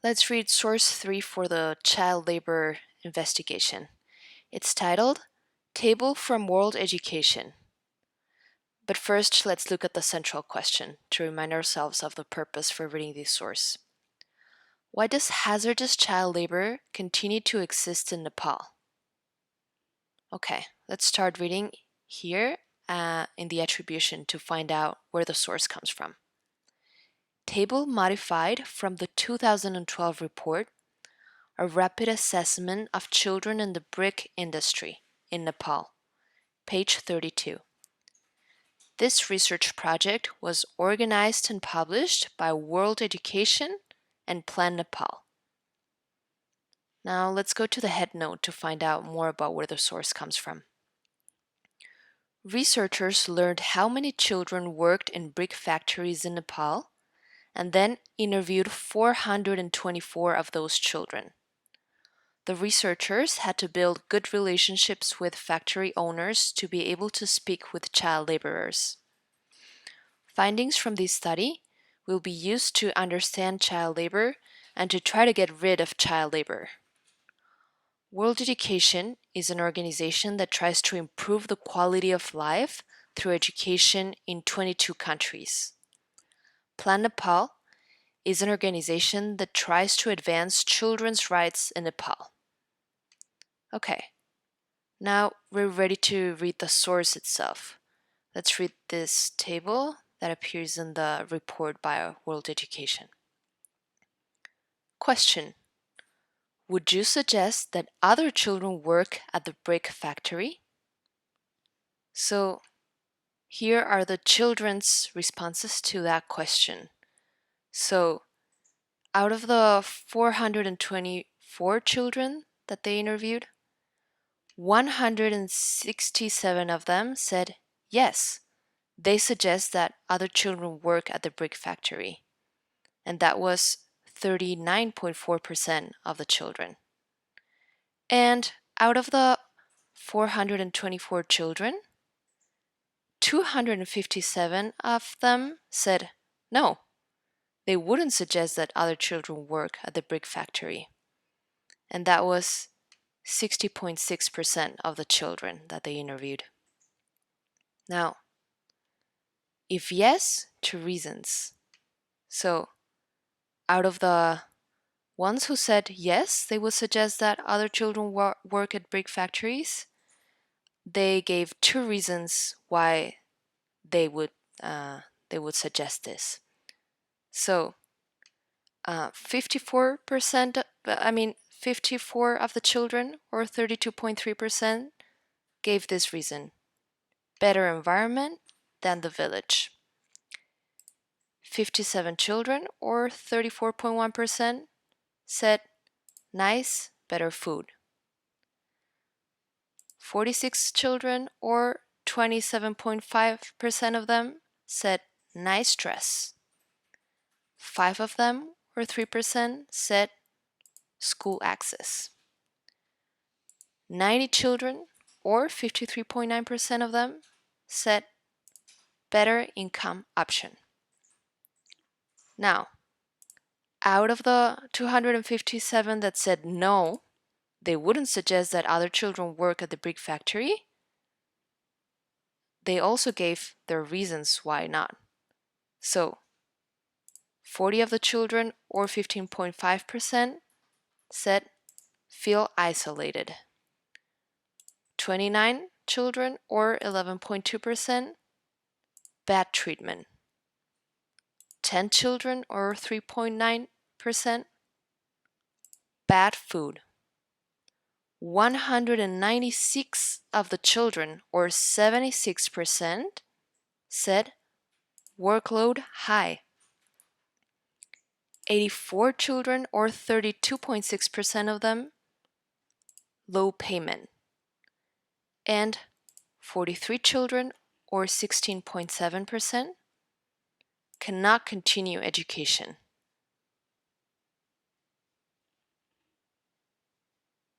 Let's read source 3 for the child labor investigation. It's titled Table from World Education. But first, let's look at the central question to remind ourselves of the purpose for reading this source. Why does hazardous child labor continue to exist in Nepal? Okay, let's start reading here in the attribution to find out where the source comes from. Table modified from the 2012 report, A Rapid Assessment of Children in the Brick Industry in Nepal, page 32. This research project was organized and published by World Education and Plan Nepal. Now let's go to the headnote to find out more about where the source comes from. Researchers learned how many children worked in brick factories in Nepal and then interviewed 424 of those children. The researchers had to build good relationships with factory owners to be able to speak with child laborers. Findings from this study will be used to understand child labor and to try to get rid of child labor. World Education is an organization that tries to improve the quality of life through education in 22 countries. Plan Nepal is an organization that tries to advance children's rights in Nepal. Okay, now we're ready to read the source itself. Let's read this table that appears in the report by World Education. Question: would you suggest that other children work at the brick factory? So here are the children's responses to that question. So out of the 424 children that they interviewed, 167 of them said yes, they suggest that other children work at the brick factory. And that was 39.4% of the children. And out of the 424 children, 257 of them said no, they wouldn't suggest that other children work at the brick factory. And that was 60.6% of the children that they interviewed. Now, if yes, two reasons. So, out of the ones who said yes, they would suggest that other children work at brick factories, they gave two reasons why they would suggest this. So, 54 of the children, or 32.3%, gave this reason: better environment than the village. 57 children, or 34.1%, said nice, better food. 46 children, or 27.5% of them, said nice dress. 5 of them, or 3%, said school access. 90 children, or 53.9% of them, said better income option. Now, out of the 257 that said no, they wouldn't suggest that other children work at the brick factory, they also gave their reasons why not. So, 40 of the children, or 15.5%, said feel isolated. 29 children, or 11.2%, bad treatment. 10 children, or 3.9%, bad food. 196 of the children, or 76%, said workload high. 84 children, or 32.6% of them, low payment. And 43 children, or 16.7%, cannot continue education.